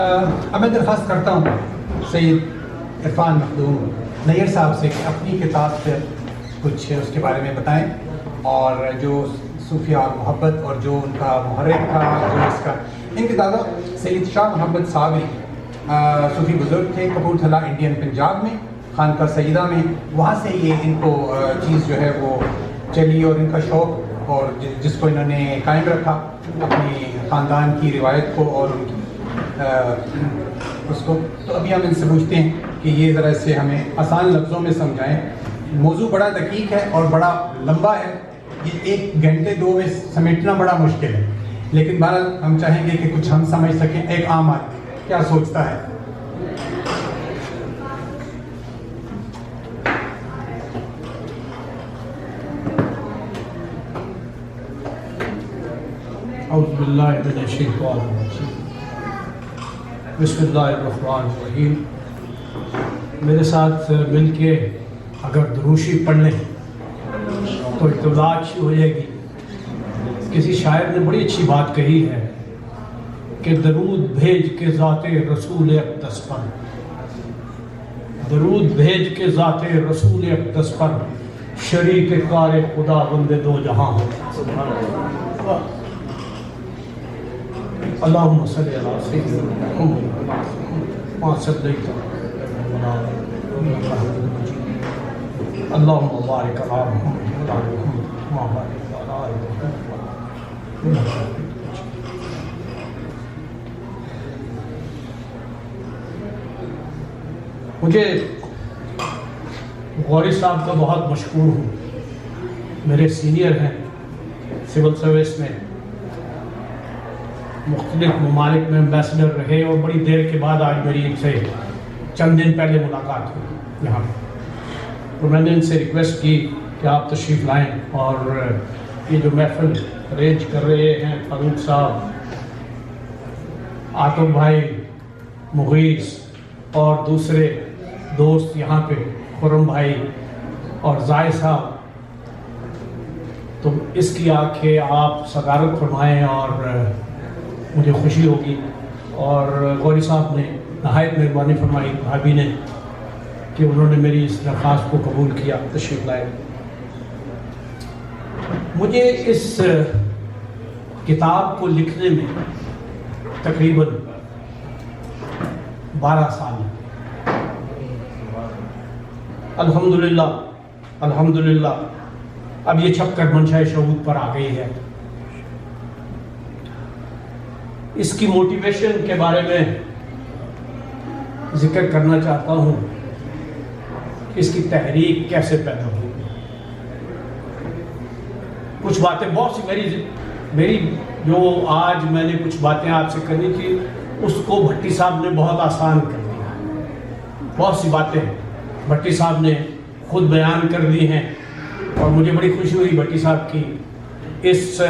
اب میں درخواست کرتا ہوں سید عرفان مخدوم نیئر صاحب سے کہ اپنی کتاب سے کچھ اس کے بارے میں بتائیں، اور جو صوفیہ اور محبت اور جو ان کا محرک تھا، جو اس کا ان کتابوں سید شاہ محمد صابری صوفی بزرگ تھے کپورتھلا انڈین پنجاب میں خانقاہ سیدہ میں، وہاں سے یہ ان کو چیز جو ہے وہ چلی، اور ان کا شوق اور جس کو انہوں نے قائم رکھا اپنی خاندان کی روایت کو اور ان کی اس کو. تو ابھی ہم ان سے پوچھتے ہیں کہ یہ ذرا اس سے ہمیں آسان لفظوں میں سمجھائیں. موضوع بڑا دقیق ہے اور بڑا لمبا ہے، یہ 1 گھنٹے 2 میں سمیٹنا بڑا مشکل ہے، لیکن بہرحال ہم چاہیں گے کہ کچھ ہم سمجھ سکیں ایک عام آدمی کیا سوچتا ہے. اعوذ باللہ من الشیطان الرجیم، بسم اللہ الرحمن الرحیم. میرے ساتھ مل کے اگر دروشی پڑھ لیں تو اطلاع اچھی ہو جائے گی. کسی شاعر نے بڑی اچھی بات کہی ہے کہ درود بھیج کے ذات رسول اقدس پر، درود بھیج کے ذات رسول اقدس پر، شریک کار خدا بندے دو جہاں ہو. اللہم صلی علی سیدنا محمد ما صلیت اللہم بارک علی محمد وعلی محمد ما بارکت علی آل محمد. مجھے غوری صاحب کا بہت مشکور ہوں، میرے سینئر ہیں، سول سروس میں مختلف ممالک میں ایمبیسڈر رہے، اور بڑی دیر کے بعد آج میری ان سے چند دن پہلے ملاقات ہوئی یہاں پہ. تو میں نے ان سے ریکویسٹ کی کہ آپ تشریف لائیں، اور یہ جو محفل ارینج کر رہے ہیں فاروق صاحب، عاطف بھائی، مغیث اور دوسرے دوست یہاں پہ خرم بھائی اور زائد صاحب، تو اس کی آنکھیں آپ صدارت فرمائیں اور مجھے خوشی ہوگی. اور غوری صاحب نے نہایت مہربانی فرمائی بھابھی نے کہ انہوں نے میری اس درخواست کو قبول کیا، تشریف لائے. مجھے اس کتاب کو لکھنے میں تقریباً 12 سال. الحمدللہ اب یہ چھپ کر منشا شہود پر آ گئی ہے. اس کی موٹیویشن کے بارے میں ذکر کرنا چاہتا ہوں، اس کی تحریک کیسے پیدا ہوئی. کچھ باتیں بہت سی میری جو آج میں نے کچھ باتیں آپ سے کرنی تھی اس کو بھٹی صاحب نے بہت آسان کر دیا. بہت سی باتیں بھٹی صاحب نے خود بیان کر دی ہیں، اور مجھے بڑی خوشی ہوئی بھٹی صاحب کی اس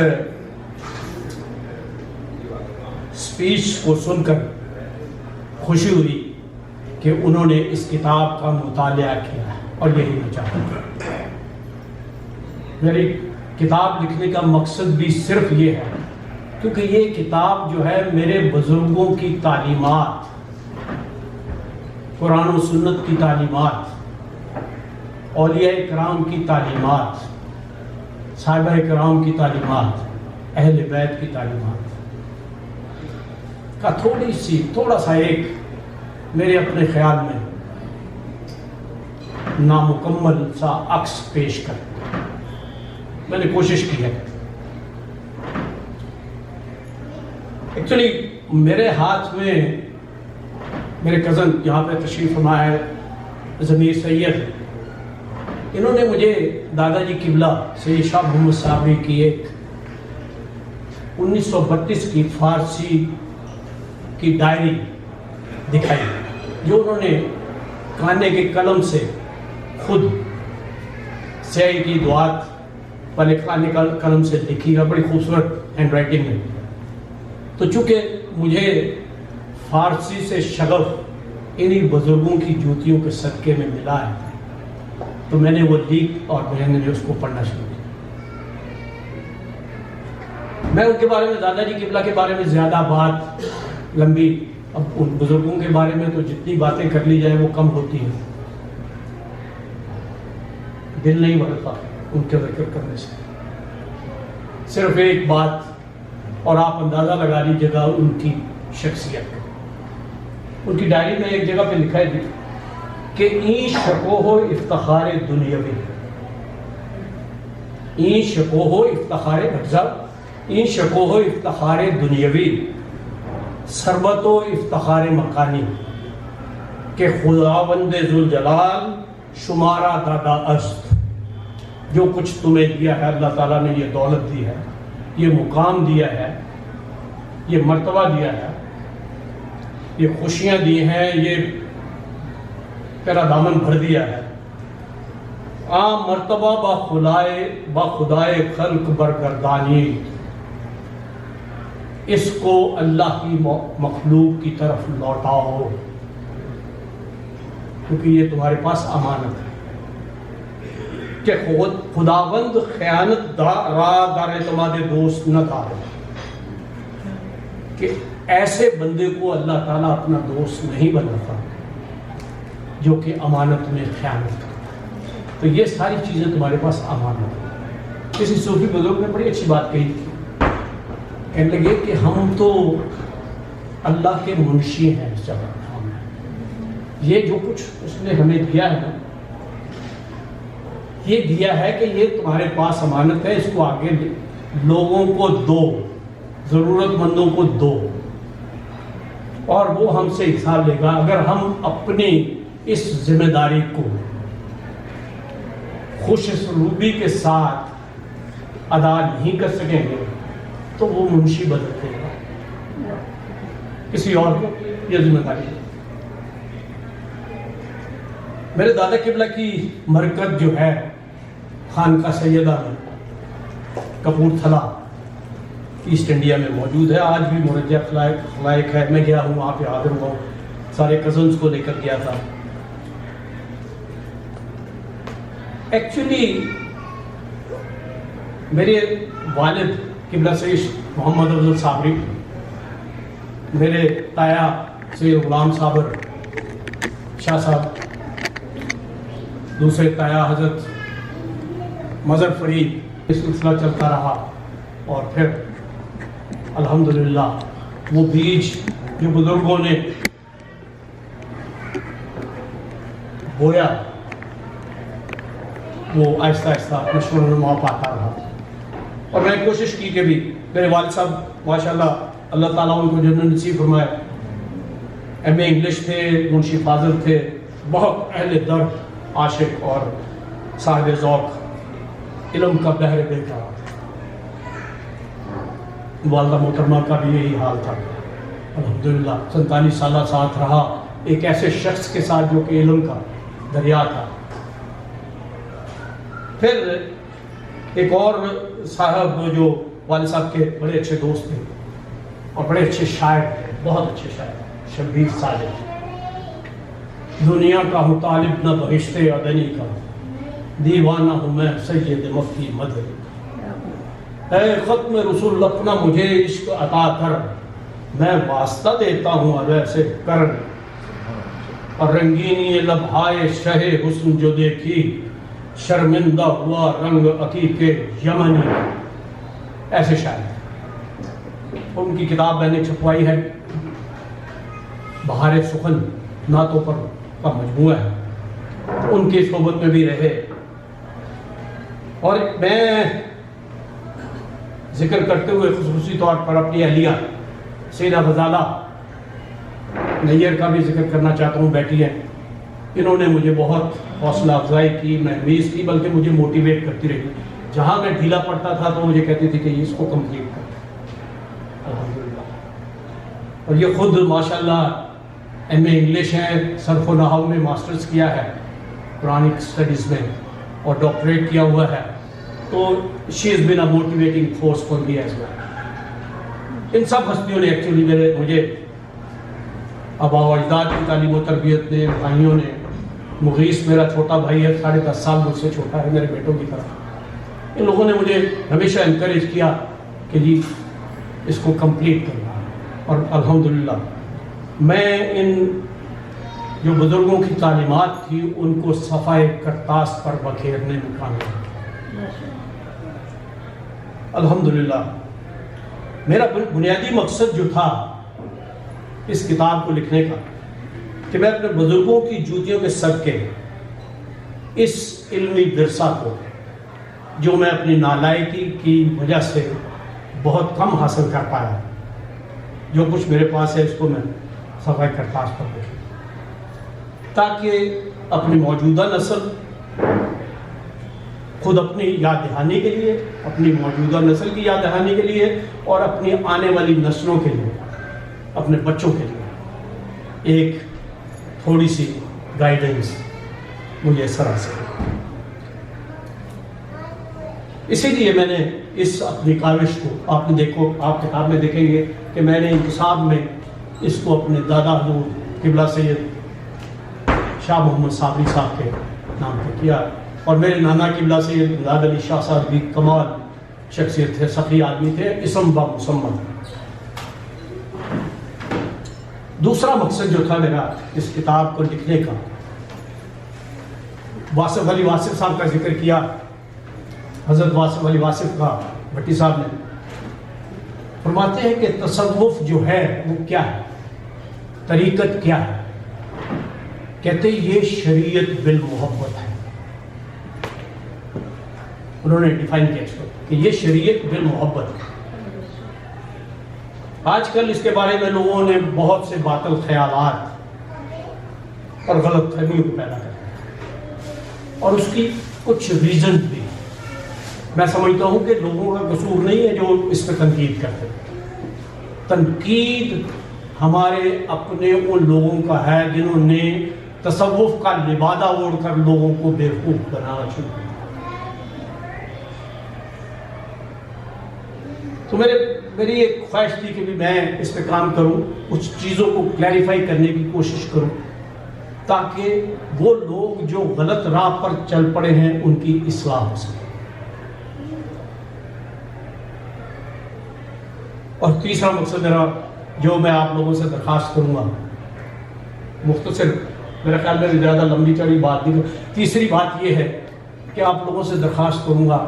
سپیچ کو سن کر. خوشی ہوئی کہ انہوں نے اس کتاب کا مطالعہ کیا، اور یہی میں چاہتا ہوں. میری کتاب لکھنے کا مقصد بھی صرف یہ ہے کیونکہ یہ کتاب جو ہے میرے بزرگوں کی تعلیمات، قرآن و سنت کی تعلیمات، اولیاء کرام کی تعلیمات، صحابہ کرام کی تعلیمات، اہل بیت کی تعلیمات کا تھوڑا سا ایک میرے اپنے خیال میں نامکمل سا عکس پیش کر میں نے کوشش کی ہے. ایکچولی میرے ہاتھ میں میرے کزن یہاں پہ تشریف فرما ہے ضمیر سید، انہوں نے مجھے دادا جی قبلہ سید شاہ محمد صابری کی ایک 1932 کی فارسی کی ڈائری دکھائی، جو انہوں نے کانے کے قلم سے خود سیاہی کی دعات والے کانے کا قلم سے لکھی ہے، بڑی خوبصورت ہینڈ رائٹنگ ہے. تو چونکہ مجھے فارسی سے شغف انہی بزرگوں کی جوتیوں کے صدقے میں ملا ہے، تو میں نے وہ لکھ اور میں نے اس کو پڑھنا شروع کیا. میں ان کے بارے میں دادا جی قبلہ کے بارے میں زیادہ بات لمبی اب ان بزرگوں کے بارے میں تو جتنی باتیں کر لی جائیں وہ کم ہوتی ہیں، دل نہیں بھرتا ان کے ذکر کرنے سے۔ صرف ایک بات، اور آپ اندازہ لگا لیجیے گا ان کی شخصیت۔ ان کی ڈائری میں ایک جگہ پہ لکھا ہے کہ این شکوہ افتخار دنیاوی، این شکوہ افتخار بھٹزا، این شکوہ افتخار دنیاوی ثروت و افتخار مکانی، کہ خداوند ذوالجلال شمارا دادا است۔ جو کچھ تمہیں دیا ہے اللہ تعالیٰ نے، یہ دولت دی ہے، یہ مقام دیا ہے، یہ مرتبہ دیا ہے، یہ خوشیاں دی ہیں، یہ تیرا دامن بھر دیا ہے، عام مرتبہ با خدائے خلق برگردانی، اس کو اللہ کی مخلوق کی طرف لوٹاؤ، کیونکہ یہ تمہارے پاس امانت ہے۔ کہ خداوند خیانت دار اعتماد دوست نہ تھا، کہ ایسے بندے کو اللہ تعالیٰ اپنا دوست نہیں بناتا جو کہ امانت میں خیانت کرتا۔ تو یہ ساری چیزیں تمہارے پاس امانت ہے۔ کسی صوفی بزرگ نے بڑی اچھی بات کہی تھی، کہنے لگے کہ ہم تو اللہ کے منشی ہیں اس جگہ، یہ جو کچھ اس نے ہمیں دیا ہے نا، یہ دیا ہے کہ یہ تمہارے پاس امانت ہے، اس کو آگے لوگوں کو دو، ضرورت مندوں کو دو، اور وہ ہم سے حساب لے گا۔ اگر ہم اپنی اس ذمہ داری کو خوش اسلوبی کے ساتھ ادا نہیں کر سکیں گے تو وہ منشی بدل دے گا، کسی اور کو یہ ذمہ داری ہے۔ میرے دادا قبلہ کی مرکز جو ہے خانقاہ سیدہ میں کپورتھلا ایسٹ انڈیا میں موجود ہے، آج بھی مرجع خلائق ہے۔ میں گیا ہوں وہاں پہ، حاضر ہوا ہوں، سارے کزنس کو لے کر گیا تھا۔ ایکچولی میرے والد قبلہ سید محمد افضل صابری، میرے تایا سید غلام صابر شاہ صاحب، دوسرے تایا حضرت مظہر فرید، یہ سلسلہ چلتا رہا، اور پھر الحمدللہ وہ بیج جو بزرگوں نے بویا وہ آہستہ آہستہ نشو و نما پاتا رہا۔ اور میں نے کوشش کی کہ بھی میرے والد صاحب ماشاءاللہ اللہ تعالیٰ ان کو جنت نصیب فرمائے، ایم اے انگلش تھے، منشی فاضل تھے، بہت اہل درد، عاشق اور صاحب ذوق، علم کا بحر دیکھا۔ والدہ محترمہ کا بھی یہی حال تھا، الحمدللہ 47 سالہ ساتھ رہا ایک ایسے شخص کے ساتھ جو کہ علم کا دریا تھا۔ پھر ایک اور صاحب جو والد صاحب کے بڑے اچھے دوست تھے اور بڑے اچھے شاعر تھے، بہت اچھے شاعر، شبیر صادق، دنیا کا ہوں طالب نہ بہشت عدنی کا، دیوانہ ہوں میں سید مفتی مدنی کا، اے ختم رسول اپنا مجھے عشق عطا کر، میں واسطہ دیتا ہوں علیہ سے کرن، اور رنگینی لبھائے شہ حسن جو دیکھی، شرمندہ ہوا رنگ عقیق یمنی۔ ایسے شاعر، ان کی کتاب میں نے چھپوائی ہے، بہار سخن نعتوں پر کا مجموعہ ہے، ان کی صحبت میں بھی رہے۔ اور میں ذکر کرتے ہوئے خصوصی طور پر اپنی اہلیہ سیدہ غزالہ نیر کا بھی ذکر کرنا چاہتا ہوں، بیٹی ہیں، انہوں نے مجھے بہت حوصلہ افزائی کی، محمیز کی، بلکہ مجھے موٹیویٹ کرتی رہی۔ جہاں میں ڈھیلا پڑتا تھا تو مجھے کہتی تھی کہ اس کو کمپلیٹ کر، الحمدللہ۔ اور یہ خود ماشاءاللہ ایم اے انگلش ہے، صرف و نحو میں ماسٹرز کیا ہے، قرآنک اسٹڈیز میں، اور ڈاکٹریٹ کیا ہوا ہے۔ تو she has been a motivating force for me as well. ان سب ہستیوں نے ایکچولی مجھے آبا و اجداد کی تعلیم و تربیت نے، بھائیوں نے، مغیث میرا چھوٹا بھائی ہے، 10.5 سال مجھ سے چھوٹا ہے، میرے بیٹوں کی طرح، ان لوگوں نے مجھے ہمیشہ انکریج کیا کہ جی اس کو کمپلیٹ کرنا ہے۔ اور الحمدللہ میں ان جو بزرگوں کی تعلیمات تھی ان کو صفحہ کرتاس پر بکھیرنے میں کامیاب۔ الحمدللہ میرا بنیادی مقصد جو تھا اس کتاب کو لکھنے کا کہ میں اپنے بزرگوں کی جوتیوں کے صدقے اس علمی ورثہ کو جو میں اپنی نالائکی کی وجہ سے بہت کم حاصل کر پایا، جو کچھ میرے پاس ہے اس کو میں صفحہ کرتاس پر لکھوں تاکہ اپنی موجودہ نسل خود اپنی یاد دہانی کے لیے، اپنی موجودہ نسل کی یاد دہانی کے لیے اور اپنی آنے والی نسلوں کے لیے، اپنے بچوں کے لیے ایک تھوڑی سی گائیڈنس میسر آ سکے۔ اسی لیے میں نے اس اپنی کاوش کو آپ کتاب میں دیکھیں گے کہ میں نے انتصاب میں اس کو اپنے دادا حضور قبلہ سید شاہ محمد صابری صاحب کے نام پہ کیا، اور میرے نانا قبلہ سید امداد علی شاہ صاحب بھی کمال شخصیت تھے، سخی آدمی تھے، اسم با مسمى۔ دوسرا مقصد جو تھا میرا اس کتاب کو لکھنے کا، واصف علی واصف صاحب کا ذکر کیا، حضرت واصف علی واصف کا بھٹی صاحب نے فرماتے ہیں کہ تصوف جو ہے وہ کیا ہے، طریقت کیا ہے؟ کہتے ہیں یہ شریعت بالمحبت ہے۔ انہوں نے ڈیفائن کیا اس کو کہ یہ شریعت بالمحبت ہے۔ آج کل اس کے بارے میں لوگوں نے بہت سے باطل خیالات اور غلط فہمیوں کو پیدا کر، اور اس کی کچھ ریزن بھی میں سمجھتا ہوں کہ لوگوں کا قصور نہیں ہے جو اس پہ تنقید کرتے۔ تنقید ہمارے اپنے ان لوگوں کا ہے جنہوں نے تصوف کا لبادہ اوڑھ کر لوگوں کو بیوقوف بنانا شروع کیا۔ تو میری ایک خواہش تھی کہ بھی میں اس پہ کام کروں، کچھ چیزوں کو کلیریفائی کرنے کی کوشش کروں تاکہ وہ لوگ جو غلط راہ پر چل پڑے ہیں ان کی اصلاح ہو سکے۔ اور تیسرا مقصد میرا جو میں آپ لوگوں سے درخواست کروں گا، مختصر میرا خیال میں زیادہ لمبی چوڑی بات نہیں، تیسری بات یہ ہے کہ آپ لوگوں سے درخواست کروں گا،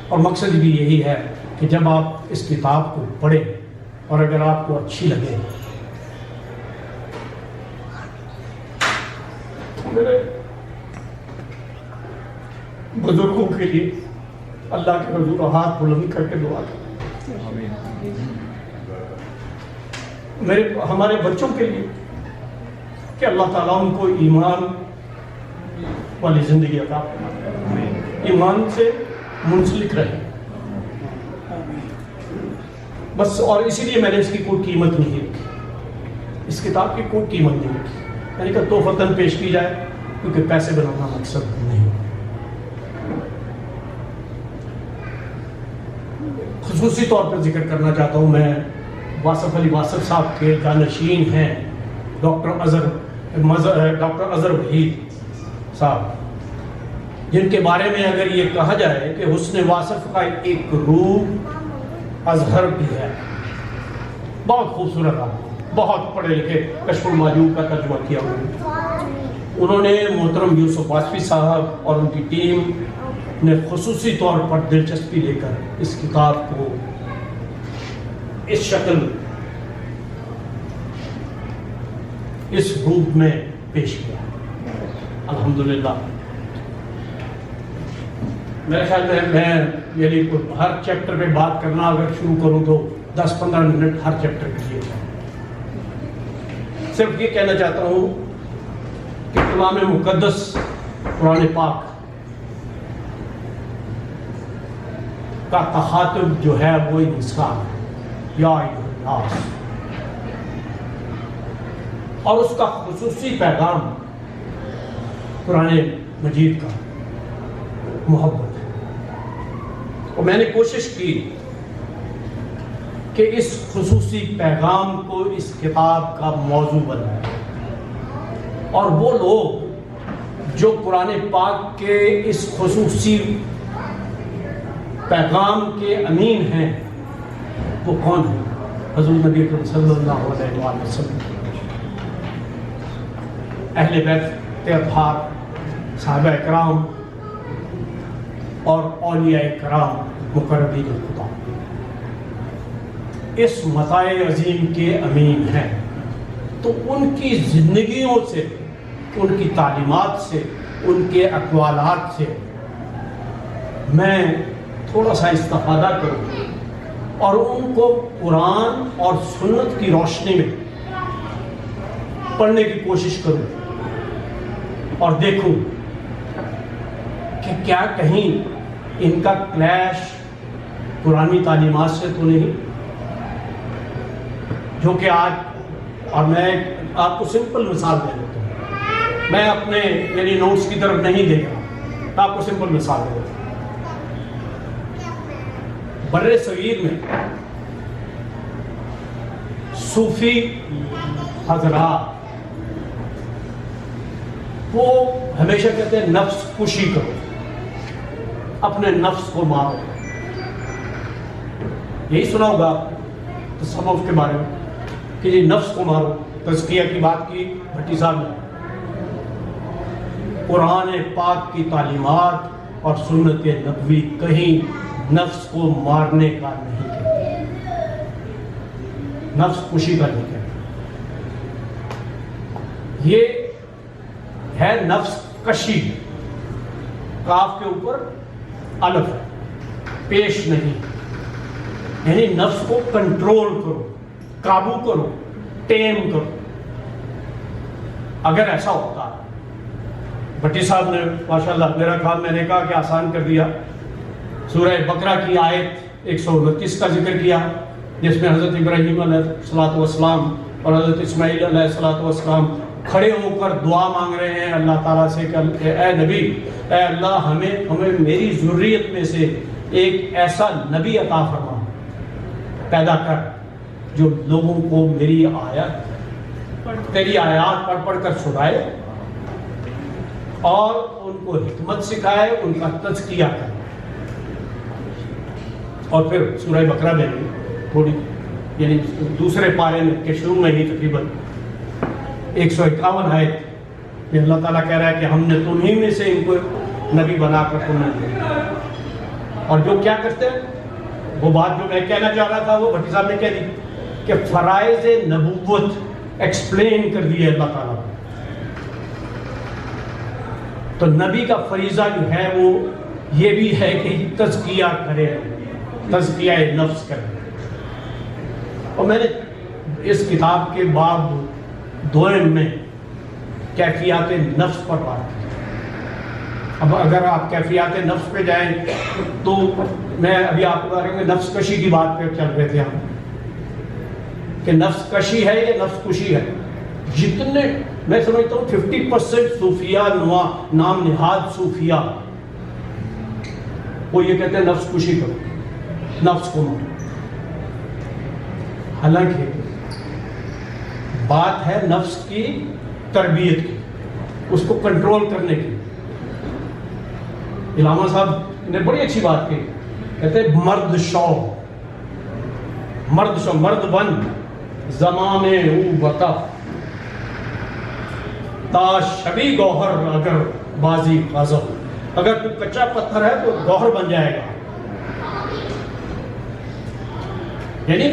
اور مقصد بھی یہی ہے کہ جب آپ اس کتاب کو پڑھیں اور اگر آپ کو اچھی لگے، میرے بزرگوں کے لیے اللہ کے حضور ہاتھ بلند کر کے دعا کریں، ہمارے بچوں کے لیے کہ اللہ تعالیٰ ان کو ایمان والی زندگی عطا فرمائے، ایمان سے منسلک رہے بس۔ اور اسی لیے میں نے اس کی کوئی قیمت نہیں رکھی، اس کتاب کی کوئی قیمت نہیں رکھی، یعنی کہ تحفتاً پیش کی جائے، کیونکہ پیسے بنانا مقصد نہیں۔ خصوصی طور پر ذکر کرنا چاہتا ہوں، میں واصف علی واصف صاحب کے جانشین ہیں ڈاکٹر اظہر وحید صاحب، جن کے بارے میں اگر یہ کہا جائے کہ حسن واصف کا ایک روح اظہر بھی ہے، بہت خوبصورت آدمی، بہت پڑھے لکھے، کشف المعجوب کا ترجمہ کیا انہوں نے۔ محترم یوسف واصفی صاحب اور ان کی ٹیم نے خصوصی طور پر دلچسپی لے کر اس کتاب کو اس شکل، اس روپ میں پیش کیا۔ الحمدللہ میرے خیال میں یعنی ہر چیپٹر پہ بات کرنا اگر شروع کروں تو 10-15 منٹ ہر چیپٹر کے لیے۔ صرف یہ کہنا چاہتا ہوں کہ کلام مقدس قرآن پاک کا تخاطب جو ہے وہ انسان ہے، یا ایھا الناس، اور اس کا خصوصی پیغام قرآن مجید کا محبت ہے۔ اور میں نے کوشش کی کہ اس خصوصی پیغام کو اس کتاب کا موضوع بنائے، اور وہ لوگ جو قرآن پاک کے اس خصوصی پیغام کے امین ہیں وہ کون ہیں؟ حضور نبی اکرم صلی اللہ علیہ وسلم۔ اہل بیت کے اطہار، صحابہ اکرام اور اولیاء کرام مقربین خدا اس متاع عظیم کے امین ہیں. تو ان کی زندگیوں سے، ان کی تعلیمات سے، ان کے اقوالات سے میں تھوڑا سا استفادہ کروں اور ان کو قرآن اور سنت کی روشنی میں پڑھنے کی کوشش کروں اور دیکھوں کہ کیا کہیں ان کا کلیش قرآنی تعلیمات سے تو نہیں، جو کہ آج. اور میں آپ کو سمپل مثال دے دیتا ہوں، میں اپنے یعنی نوٹس کی طرف نہیں دیکھ رہا، میں آپ کو سمپل مثال دے دیتا ہوں. بر صغیر میں صوفی حضرات وہ ہمیشہ کہتے ہیں نفس کشی کرو، اپنے نفس کو مارو. یہی سنا ہوگا آپ تصوف کے بارے میں کہ جی نفس کو مارو. تزکیہ کی بات کی بھٹی صاحب نے. قرآن پاک کی تعلیمات اور سنت نبوی کہیں نفس کو مارنے کا نہیں کہتے، نفس کشی کا نہیں کہتے. یہ ہے نفس کشی، کاف کے اوپر الف ہے، پیش نہیں. یعنی نفس کو کنٹرول کرو، قابو کرو، ٹیم کرو. اگر ایسا ہوتا، بھٹی صاحب نے ماشاءاللہ میرا خیال میں نے کہا کہ آسان کر دیا. سورہ بقرہ کی آیت 129 کا ذکر کیا جس میں حضرت ابراہیم علیہ السلام اور حضرت اسماعیل علیہ السلام کھڑے ہو کر دعا مانگ رہے ہیں اللہ تعالیٰ سے کہ اے نبی، اے اللہ ہمیں میری ذریت میں سے ایک ایسا نبی عطا فرما، پیدا کر جو لوگوں کو میری تیری آیات پڑھ پڑھ کر سنائے اور ان کو حکمت سکھائے، ان کا تزکیہ کرے. اور پھر سورہ بقرہ میں تھوڑی یعنی دوسرے پارے میں کے شروع میں ہی تقریباً 151 آیت کہ اللہ تعالیٰ کہہ رہا ہے کہ ہم نے تمہیں میں سے ان کو نبی بنا کر تمہیں دیا. اور جو کیا کرتے ہیں، وہ بات جو میں کہنا چاہ رہا تھا وہ بھٹی صاحب نے کہہ دی کہ فرائض نبوت ایکسپلین کر دیے اللہ تعالیٰ. تو نبی کا فریضہ جو ہے وہ یہ بھی ہے کہ تزکیہ کرے، تزکیہ نفس کرے. اور میں نے اس کتاب کے باب دوئم میں کیفیات نفس پر بات کی. اب اگر آپ کیفیات نفس پہ جائیں تو میں ابھی آپ کو بتا رہا ہوں کہ نفس کشی کی بات پہ چل رہے تھے ہم کہ نفس کشی ہے یا نفس کشی ہے. جتنے میں سمجھتا ہوں 50% صوفیہ نام نہاد صوفیہ وہ یہ کہتے ہیں نفس کشی کرو، نفس کو مارو. حالانکہ بات ہے نفس کی تربیت کی، اس کو کنٹرول کرنے کی. علامہ صاحب نے بڑی اچھی بات کی، کہتے ہیں مرد شو، مرد بن زمانے او وطف تا شبی گوہر اگر بازی غضب. اگر تو کچا پتھر ہے تو گوہر بن جائے گا. یعنی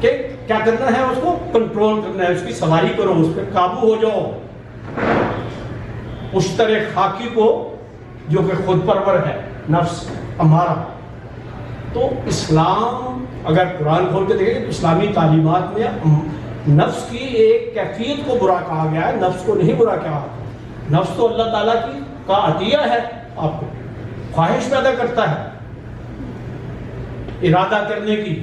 کہ کیا کرنا ہے، اس کو کنٹرول کرنا ہے، اس کی سواری کرو، اس پہ قابو ہو جاؤ. اشتر خاکی کو جو کہ خود پرور ہے نفس ہمارا. تو اسلام اگر قرآن کھول کے دیکھیں تو اسلامی تعلیمات میں نفس کی ایک کیفیت کو برا کہا گیا ہے، نفس کو نہیں برا کہا. نفس تو اللہ تعالیٰ کی کا عطیہ ہے، آپ کو خواہش پیدا کرتا ہے ارادہ کرنے کی.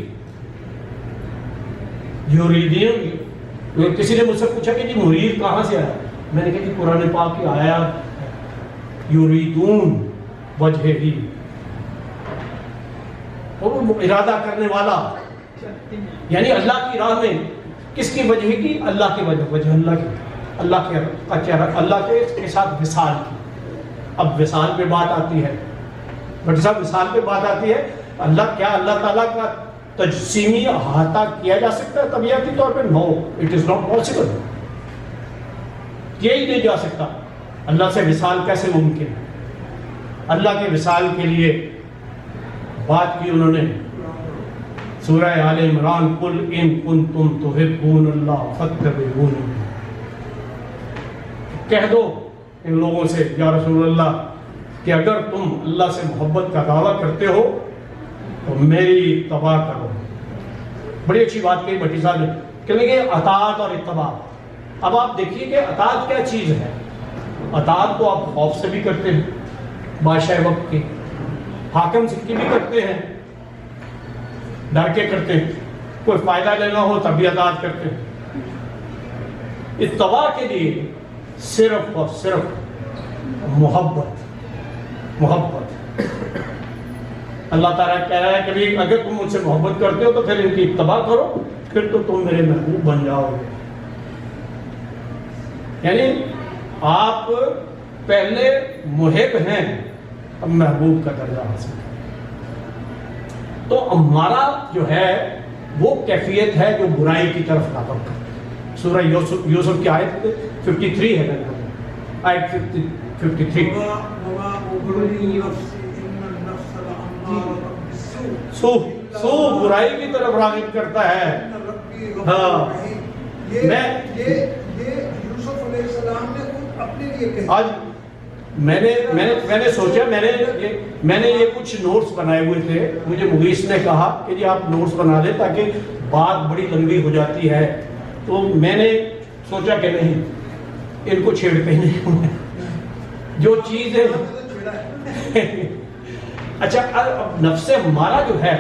کسی نے مجھ سے پوچھا کہ جی مرید کہاں سے آیا، میں نے کہا کہ قرآن پاک کی آیات یریدون وجہ ہی، اور وہ ارادہ کرنے والا یعنی اللہ کی راہ میں کس کی وجہ کی، اللہ کی وجہ اللہ کی، اللہ کے چہرہ، اللہ کے ساتھ وصال کی. اب وصال پہ بات آتی ہے، بٹ صاحب وصال پہ بات آتی ہے، اللہ تعالیٰ کا تجسیمی احاطہ کیا جا سکتا ہے طبیعتی طور پہ؟ نو، اٹ از ناٹ پاسبل. یہی نہیں جا سکتا. اللہ سے وصال کیسے ممکن ہے؟ اللہ کے وصال کے لیے بات کی انہوں نے سورہ آل عمران، قل ان کنتم تحبون اللہ فاتبعونی. کہہ دو ان لوگوں سے یا رسول اللہ کہ اگر تم اللہ سے محبت کا دعویٰ کرتے ہو تو میری اتباع کرو. بڑی اچھی بات کہی بھٹی صاحب نے کہ اطاعت اور اتباع. اب آپ دیکھیے کہ اطاعت کیا چیز ہے. اطاعت تو آپ خوف سے بھی کرتے ہیں، بادشاہ وقت کی، حاکم سے کی بھی کرتے ہیں، ڈر کے کرتے ہیں، کوئی فائدہ لینا ہو تب بھی اطاعت کرتے ہیں. اتباع کے لیے صرف اور صرف محبت. اللہ تعالیٰ کہہ رہا ہے کہ اگر تم مجھ سے محبت کرتے ہو تو پھر ان کی اتباع کرو، پھر تو تم میرے محبوب بن جاؤ گے. یعنی آپ پہلے محب ہیں، اب محبوب کا درجہ حاصل ہے. تو ہمارا جو ہے وہ کیفیت ہے جو برائی کی طرف راغب کرتا ہے. سورہ یوسف کی آیت 53 ہے، آیت 53. سو برائی کی طرف راغب کرتا ہے. ہاں آج میں نے سوچا، میں نے یہ کچھ نوٹس بنائے ہوئے تھے. مجھے مغیث نے کہا کہ جی آپ نوٹس بنا لیں تاکہ بات بڑی لمبی ہو جاتی ہے. تو میں نے سوچا کہ نہیں، ان کو چھیڑتے ہی نہیں جو چیز ہے. اچھا اب نفس ہمارا جو ہے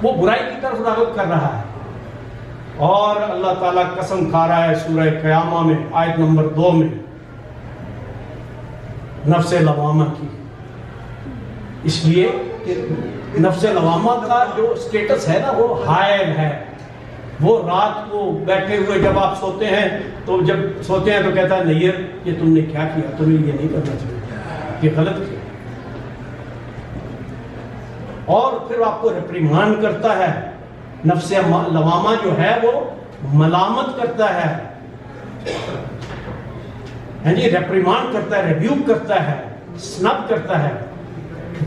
وہ برائی کی طرف راغب کر رہا ہے، اور اللہ تعالیٰ قسم کھا رہا ہے سورہ قیامہ میں آیت نمبر 2 میں نفس لوامہ کی. اس لیے کہ نفس لوامہ کا جو سٹیٹس ہے نا وہ حائل ہے. وہ رات کو بیٹھے ہوئے جب آپ سوتے ہیں تو کہتا ہے نہیں یہ تم نے کیا کیا، تمہیں یہ نہیں کرنا چاہیے، یہ غلط کیا. اور پھر آپ کو ریپریمانڈ کرتا ہے. نفس لوامہ جو ہے وہ ملامت کرتا ہے، یعنی ریپریمانڈ کرتا ہے، ریبیوک کرتا ہے، سنب کرتا ہے.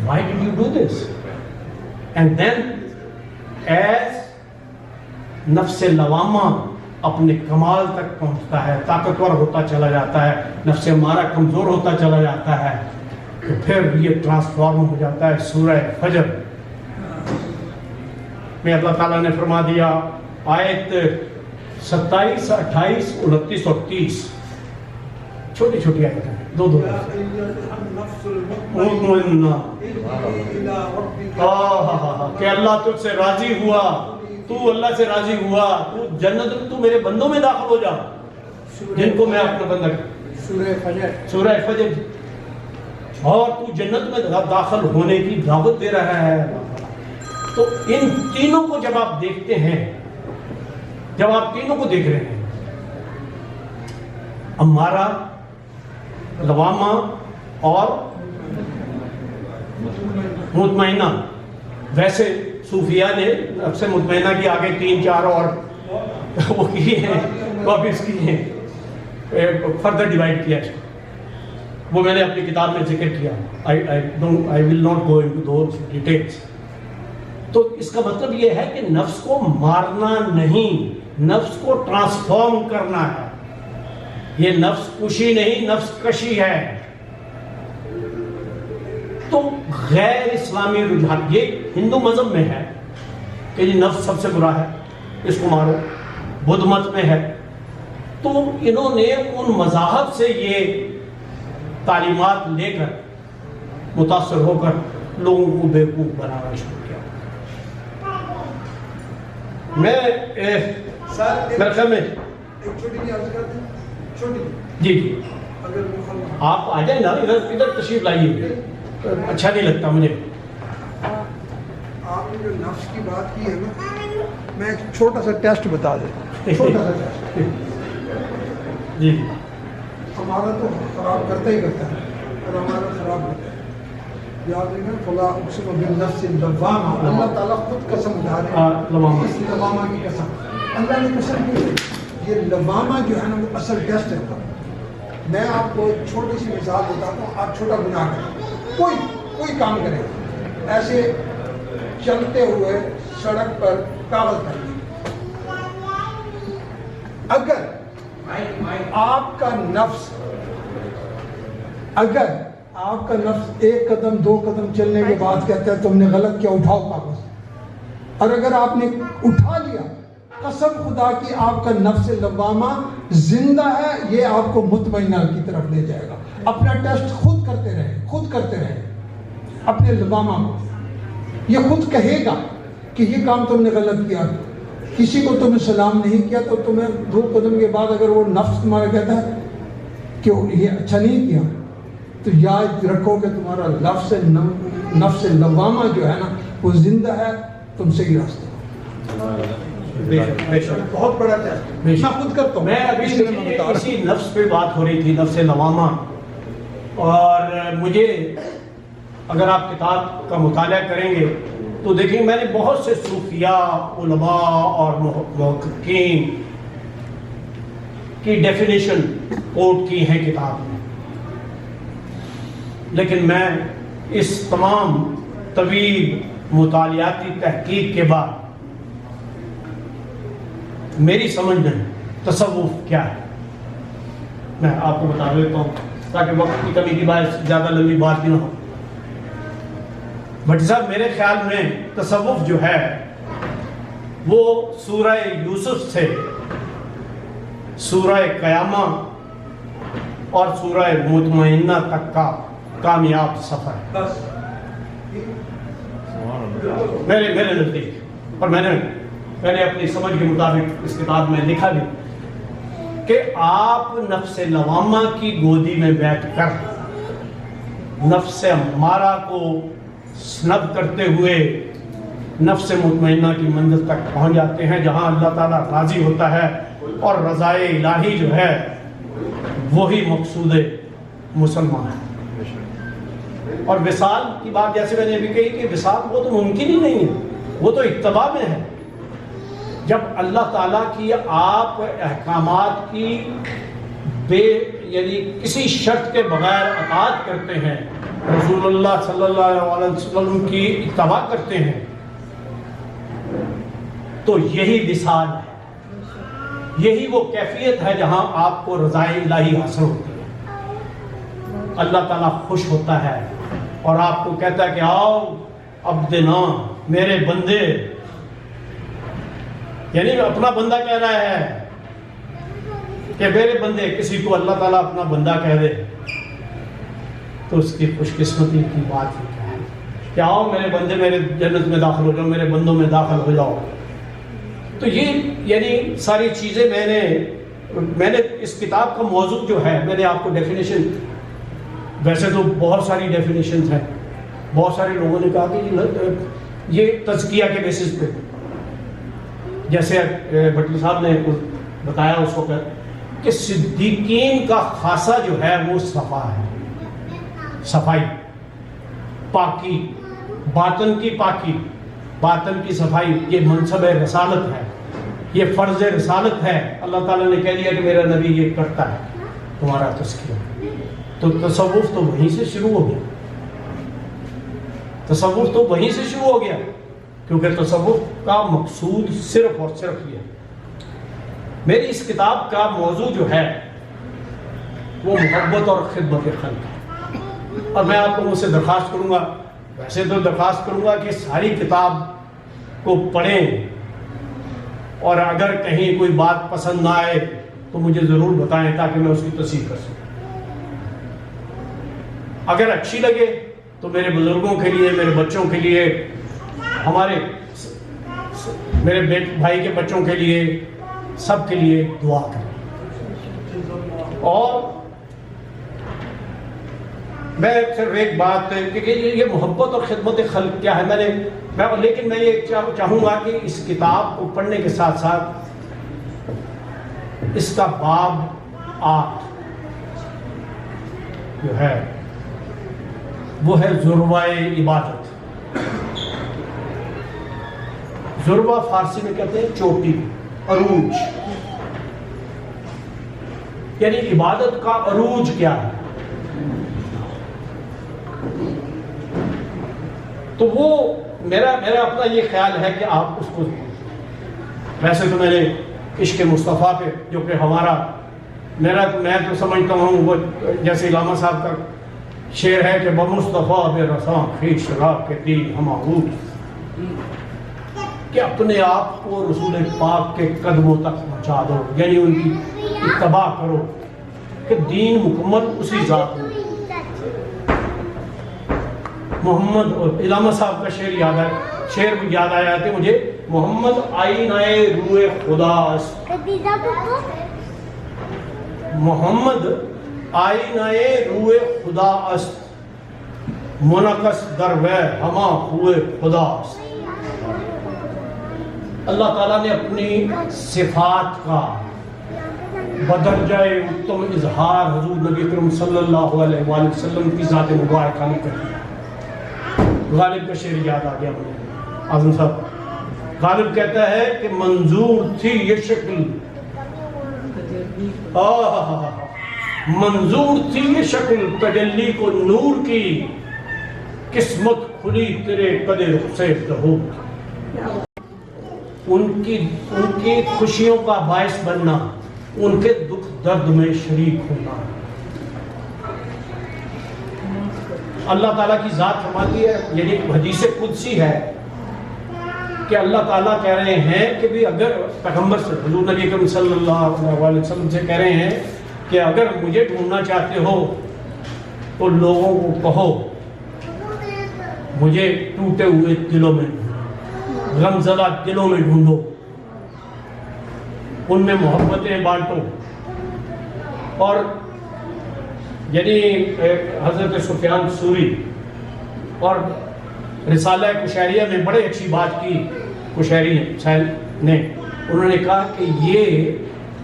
Why did you do this? And then as نفس لوامہ اپنے کمال تک پہنچتا ہے، طاقتور ہوتا چلا جاتا ہے، نفس ہمارا کمزور ہوتا چلا جاتا ہے، تو پھر یہ ٹرانسفارم ہو جاتا ہے. سورہ فجر میں اللہ تعالیٰ نے فرما دیا، آیت 27، 28، 29 اور 30، چھوٹی چھوٹی آیتیں، دو کہ اللہ تجھ سے راضی ہوا، تو اللہ سے راضی ہوا، تو جنت، تو میرے بندوں میں داخل ہو جا جن کو میں اپنا بندہ. سورہ فجر. اور تو جنت میں داخل ہونے کی دعوت دے رہا ہے. تو ان تینوں کو جب آپ دیکھتے ہیں، جب آپ تینوں کو دیکھ رہے ہیں، ہمارا لوامہ اور مطمئنہ. ویسے صوفیاء نے نفس مطمئنہ کی آگے 3-4 اور وہ کی ہیں، کاپیز کی ہیں، فردر ڈیوائڈ کیا ہے. وہ میں نے اپنی کتاب میں ذکر کیا. I will not go into those details. تو اس کا مطلب یہ ہے کہ نفس کو مارنا نہیں، نفس کو ٹرانسفارم کرنا ہے. یہ نفس کشی نہیں، نفس کشی ہے. تو غیر اسلامی رجحان، یہ ہندو مذہب میں ہے کہ یہ نفس سب سے برا ہے، اس کو مارو. بدھ مت میں ہے. تو انہوں نے ان مذاہب سے یہ تعلیمات لے کر متاثر ہو کر لوگوں کو بیوقوف بنانا شروع کیا. میں جی آپ آ جائیں نا، ادھر تشریف لائیے، اچھا نہیں لگتا مجھے. آپ نے جو نفس کی بات کی ہے نا، میں ایک چھوٹا سا ٹیسٹ بتا دیں. چھوٹا سا ٹیسٹ جی. ہمارا تو خراب کرتا ہی کرتا ہے، اور ہمارا خراب ہوتا ہے. یاد رکھنا، فلا اقسم بالنفس اللوامہ، اللہ تعالیٰ خود قسم اٹھا رہے ہیں اس لوامہ کی قسم. اللہ نے قسم کی. یہ لوامہ جو ہے نا وہ اصل ٹیسٹ ہے. میں آپ کو ایک چھوٹی سی مثال بتاتا ہوں. آپ چھوٹا گناہ کریں, کوئی کام کریں, ایسے چلتے ہوئے سڑک پر کاغذ پھینک دیں. اگر آپ کا نفس ایک قدم دو قدم چلنے کے بعد کہتا ہے تم نے غلط کیا, اٹھاؤ کاغذ, اور اگر آپ نے اٹھا لیا, قسم خدا کی آپ کا نفس لوامہ زندہ ہے, یہ آپ کو مطمئنہ کی طرف لے جائے گا. اپنا ٹیسٹ خود کرتے رہے اپنے لوامہ کو. یہ خود کہے گا کہ یہ کام تم نے غلط کیا. کسی کو تمہیں سلام نہیں کیا تو تمہیں 2 قدم کے بعد اگر وہ نفس تمہارا کہتا ہے کہ یہ اچھا نہیں کیا, تو یاد رکھو کہ تمہارا نفس لوامہ جو ہے نا وہ زندہ ہے, تم صحیح راستے. بہت بڑا ٹیسٹ میں خود کرتا ہوں. میں ابھی اسی نفس پہ بات ہو رہی تھی, نفس لوامہ. اور مجھے اگر آپ کتاب کا مطالعہ کریں گے تو دیکھیں میں نے بہت سے صوفیاء, علماء اور محققین کی ڈیفینیشن کوٹ کی ہیں کتاب میں, لیکن میں اس تمام طویل مطالعاتی تحقیق کے بعد میری سمجھ میں تصوف کیا ہے میں آپ کو بتا دیتا ہوں تاکہ وقت کی کمی کی باعث زیادہ لمبی بات بھی نہ ہو. بٹ صاحب میرے خیال میں تصوف جو ہے وہ سورہ یوسف سے سورہ قیامہ اور سورہ مطمئنہ تک کا کامیاب سفر ہے میرے نزدیک. اور میں نے اپنی سمجھ کے مطابق اس کتاب میں لکھا بھی کہ آپ نفس لوامہ کی گودی میں بیٹھ کر نفس امارہ کو سنب کرتے ہوئے نفس مطمئنہ کی منزل تک پہنچ جاتے ہیں, جہاں اللہ تعالیٰ راضی ہوتا ہے اور رضائے الہی جو ہے وہی مقصود مسلمان ہے. اور وصال کی بات جیسے میں نے ابھی کہی کہ وصال وہ تو ممکن ہی نہیں ہے, وہ تو اتباع میں ہے. جب اللہ تعالیٰ کی آپ احکامات کی یعنی کسی شرط کے بغیر اطاعت کرتے ہیں, رسول اللہ صلی اللہ علیہ وسلم کی اتباع کرتے ہیں, تو یہی وصال ہے, یہی وہ کیفیت ہے جہاں آپ کو رضائے الہی حاصل ہوتی ہے. اللہ تعالیٰ خوش ہوتا ہے اور آپ کو کہتا ہے کہ آؤ عبدنا, میرے بندے, یعنی اپنا بندہ کہہ رہا ہے کہ میرے بندے. کسی کو اللہ تعالیٰ اپنا بندہ کہہ دے تو اس کی خوش قسمتی کی بات ہی کیا ہے کہ آؤ میرے بندے, میرے جنت میں داخل ہو جاؤ, میرے بندوں میں داخل ہو جاؤ. تو یہ یعنی ساری چیزیں میں نے اس کتاب کا موضوع جو ہے, میں نے آپ کو ڈیفینیشن, ویسے تو بہت ساری ڈیفینیشنز ہیں, بہت سارے لوگوں نے کہا کہ یہ تزکیہ کے بیسس پہ, جیسے بٹلہ صاحب نے بتایا اس وقت کہ صدیقین کا خاصہ جو ہے وہ صفا ہے, صفائی, پاکی, باطن کی پاکی, باطن کی صفائی. یہ منصب رسالت ہے, یہ فرض رسالت ہے. اللہ تعالیٰ نے کہہ دیا کہ میرا نبی یہ کرتا ہے تمہارا تزکیہ. تو تصوف تو وہیں سے شروع ہو گیا, تصوف تو وہیں سے شروع ہو گیا, کیونکہ تصوف کا مقصود صرف اور صرف یہ. میری اس کتاب کا موضوع جو ہے وہ محبت اور خدمت خلق ہے. اور میں آپ لوگوں سے درخواست کروں گا, ویسے تو درخواست کروں گا کہ ساری کتاب کو پڑھیں, اور اگر کہیں کوئی بات پسند نہ آئے تو مجھے ضرور بتائیں تاکہ میں اس کی تصحیح کر سکوں. اگر اچھی لگے تو میرے بزرگوں کے لیے, میرے بچوں کے لیے, میرے بھائی کے بچوں کے لیے, سب کے لیے دعا کریں. اور میں صرف ایک بات کہ یہ محبت اور خدمت خلق کیا ہے, لیکن میں یہ چاہوں گا کہ اس کتاب کو پڑھنے کے ساتھ ساتھ اس کا باب 8 جو ہے وہ ہے ذروۂ عبادت. ذروہ فارسی میں کہتے ہیں چوٹی, عروج. یعنی عبادت کا عروج کیا ہے. تو وہ میرا اپنا یہ خیال ہے کہ آپ اس کو، ویسے تو میں نے عشق مصطفیٰ پہ جو کہ ہمارا میں تو سمجھتا ہوں وہ جیسے علامہ صاحب کا شعر ہے کہ بمصطفیٰ بے رساں خیش شراب کے دین ہم آغوت، کہ اپنے آپ کو رسول پاک کے قدموں تک پہنچا دو، یعنی ان کی اتباع کرو کہ دین مکمل اسی ذات ہو. محمد، اور علامہ صاحب کا شعر یاد آیا کہ مجھے، محمد آئینہ روح خدا است، محمد آئینہ روح خدا است، منعکس در وے ہما خوئے خدا است. اللہ تعالیٰ نے اپنی صفات کا بدرجہ اتم اظہار حضور نبی کریم صلی اللہ علیہ وآلہ وسلم کی ذات مبارکہ نے کر دیا. غالب کا شعر یاد آ گیا مجھے، اعظم صاحب. غالب کہتا ہے کہ منظور تھی یہ شکل، منظور تھی یہ شکل تجلی کو نور کی، قسمت کھلی تیرے قدر سے دہو. ان کی خوشیوں کا باعث بننا، ان کے دکھ درد میں شریک ہونا. اللہ تعالیٰ کی ذات فرماتی ہے، یعنی حدیث قدسی ہے کہ اللہ تعالیٰ کہہ رہے ہیں کہ بھی اگر پیغمبر سے، حضور نبی کریم صلی اللہ علیہ وسلم سے کہہ رہے ہیں کہ اگر مجھے ڈھونڈنا چاہتے ہو تو لوگوں کو کہو مجھے ٹوٹے ہوئے دلوں میں، غم زدہ دلوں میں ڈھونڈو، ان میں محبتیں بانٹو. اور یعنی حضرت سفیان ثوری اور رسالہ کشیریہ میں بڑے اچھی بات کی کشیری نے، انہوں نے کہا کہ یہ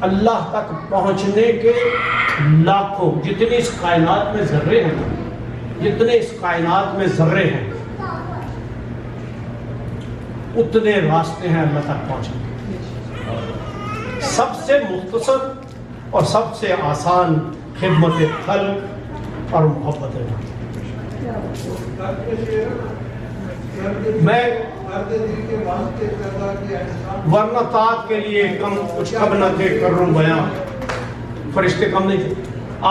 اللہ تک پہنچنے کے لاکھوں، جتنی اس کائنات میں ذرے ہیں، جتنے اس کائنات میں ذرے ہیں، اتنے راستے ہیں اللہ تک پہنچنے کے. سب سے مختصر اور سب سے آسان خدمت خلق اور محبت ہے. میں ورنہ طاعت کے لیے کم کچھ کم نہ تھے کروں بیاں، فرشتے کم نہیں تھے.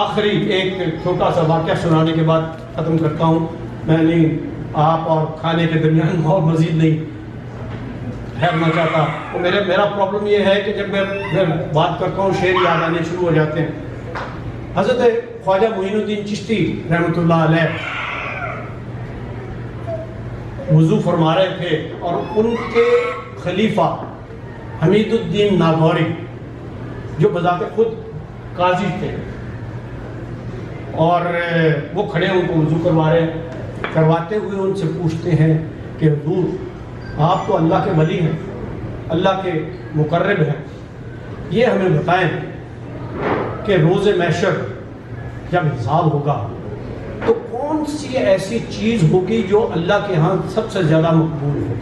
آخری ایک چھوٹا سا واقعہ سنانے کے بعد ختم کرتا ہوں. میں نہیں آپ اور کھانے کے درمیان اور مزید نہیں ٹھہرنا چاہتا. میرا پرابلم یہ ہے کہ جب میں بات کرتا ہوں شعر یاد آنے شروع ہو جاتے ہیں. حضرت خواجہ معین الدین چشتی رحمۃ اللہ علیہ وضو فرما رہے تھے اور ان کے خلیفہ حمید الدین ناگوری جو بذات خود قاضی تھے اور وہ کھڑے ان کو وضو کرواتے ہوئے ان سے پوچھتے ہیں کہ حضور آپ تو اللہ کے ولی ہیں، اللہ کے مقرب ہیں، یہ ہمیں بتائیں کہ روز محشر جب حساب ہوگا تو کون سی ایسی چیز ہوگی جو اللہ کے ہاں سب سے زیادہ مقبول ہوگی.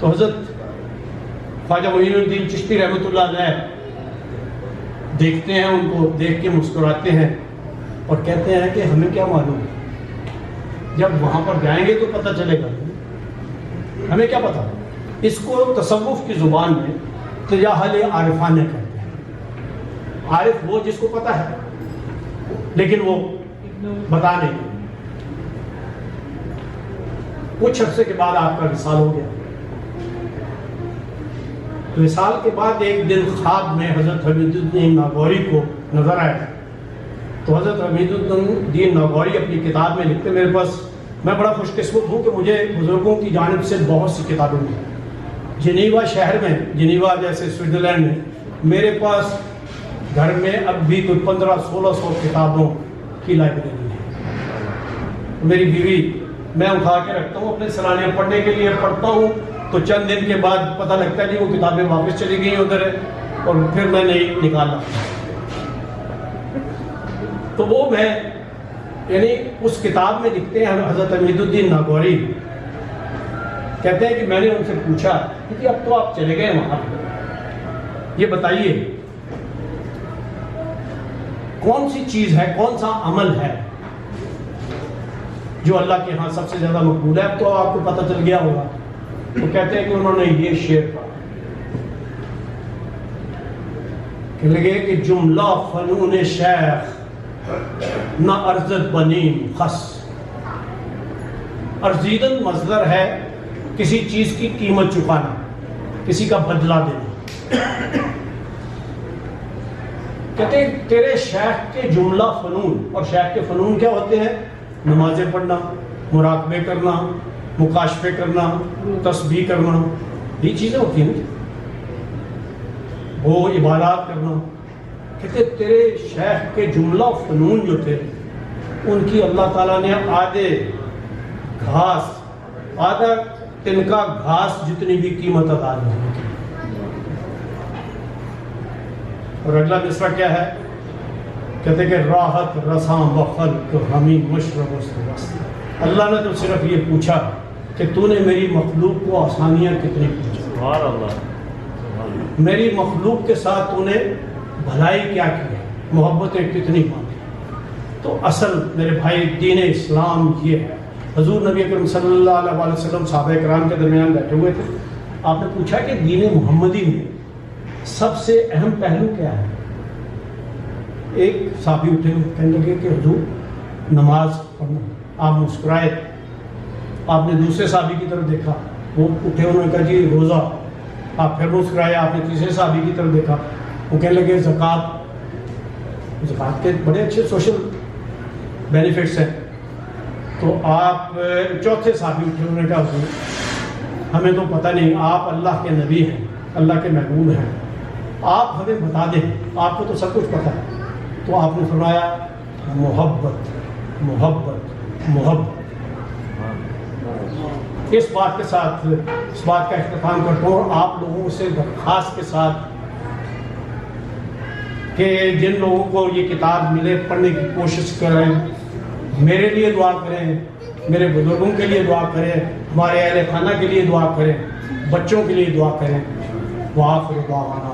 تو حضرت خواجہ معین الدین چشتی رحمۃ اللہ علیہ دیکھتے ہیں، ان کو دیکھ کے مسکراتے ہیں اور کہتے ہیں کہ ہمیں کیا معلوم ہے، جب وہاں پر جائیں گے تو پتہ چلے گا، ہمیں کیا پتا. اس کو تصوف کی زبان میں تجاہل عارفانے کہتے ہیں. عارف وہ جس کو پتا ہے لیکن وہ بتا نہیں. کچھ عرصے کے بعد آپ کا وصال ہو گیا. وصال کے بعد ایک دن خواب میں حضرت حمید الدین ناگوری کو نظر آیا. تو حضرت حمید الدین ناگوری اپنی کتاب میں لکھتے، میرے پاس، میں بڑا خوش قسمت ہوں کہ مجھے بزرگوں کی جانب سے بہت سی کتابیں ملی. جنیوا شہر میں، جنیوا جیسے سوئٹزرلینڈ میں، میرے پاس گھر میں اب بھی کوئی 1500-1600 کتابوں کی لائبریری ہے. میری بیوی، میں اٹھا کے رکھتا ہوں اپنے سرانیہ پڑھنے کے لیے، پڑھتا ہوں تو چند دن کے بعد پتہ لگتا ہے کہ وہ کتابیں واپس چلی گئی ادھر ہے اور پھر میں نہیں نکالا. تو وہ میں یعنی اس کتاب میں لکھتے ہیں حضرت حمید الدین ناگوری کہتے ہیں کہ میں نے ان سے پوچھا کہ اب تو آپ چلے گئے وہاں پہ، یہ بتائیے کون سی چیز ہے، کون سا عمل ہے جو اللہ کے ہاں سب سے زیادہ مقبول ہے؟ اب تو آپ کو پتہ چل گیا ہوگا. تو کہتے ہیں کہ انہوں نے یہ شعر کہا کہ لگے کہ جملہ فنون شیخ نہ ارزد بنیم خس. ارزیدن مصدر ہے کسی چیز کی قیمت چکانا، کسی کا بدلہ دینا. کہتے ہیں تیرے شیخ کے جملہ فنون، اور شیخ کے فنون کیا ہوتے ہیں؟ نمازیں پڑھنا، مراقبے کرنا، مکاشفے کرنا، تسبیح کرنا، یہ چیزیں ہوتی ہیں، وہ عبادات کرنا. کہتے تیرے شیخ کے جملہ فنون جو تھے ان کی اللہ تعالیٰ نے آدھے گھاس، آدھا تنکا گھاس جتنی بھی قیمت ادا نہیں کی. اور اگلا مصرع کیا ہے؟ کہتے کہ راحت رساں بخلق ہمیں مشرب وسط. اللہ نے تو صرف یہ پوچھا کہ تو نے میری مخلوق کو آسانیاں کتنی پوچھا، سبحان اللہ، میری مخلوق کے ساتھ تو نے بھلائی کیا کی ہے، محبتیں کتنی مانگی. تو اصل میرے بھائی دین اسلام یہ ہے. حضور نبی اکرم صلی اللہ علیہ وسلم صحابہ کرام کے درمیان بیٹھے ہوئے تھے. آپ نے پوچھا کہ دین محمدی میں سب سے اہم پہلو کیا ہے؟ ایک صحابی اٹھے کہنے لگے کہ حضور نماز پڑھنا. آپ مسکرائے. آپ نے دوسرے صحابی کی طرف دیکھا، وہ اٹھے، انہوں نے کہا جی روزہ. آپ پھر مسکرائے. آپ نے تیسرے صحابی کی طرف دیکھا، وہ کہنے لگے زکوٰۃ. زکوٰۃ کے بڑے اچھے سوشل بینیفٹس ہیں. تو آپ چوتھے صحابی اٹھے، انہوں نے کہا حضور ہمیں تو پتہ نہیں، آپ اللہ کے نبی ہیں، اللہ کے محبوب ہیں، آپ ہمیں بتا دیں، آپ کو تو سب کچھ پتہ ہے. تو آپ نے فرمایا محبت محبت محبت. اس بات کے ساتھ اس بات کا اختتام کرتا ہوں، اور آپ لوگوں سے درخواست کے ساتھ کہ جن لوگوں کو یہ کتاب ملے پڑھنے کی کوشش کریں، میرے لیے دعا کریں، میرے بزرگوں کے لیے دعا کریں، ہمارے اہل خانہ کے لیے دعا کریں، بچوں کے لیے دعا کریں. وآخر دعوانا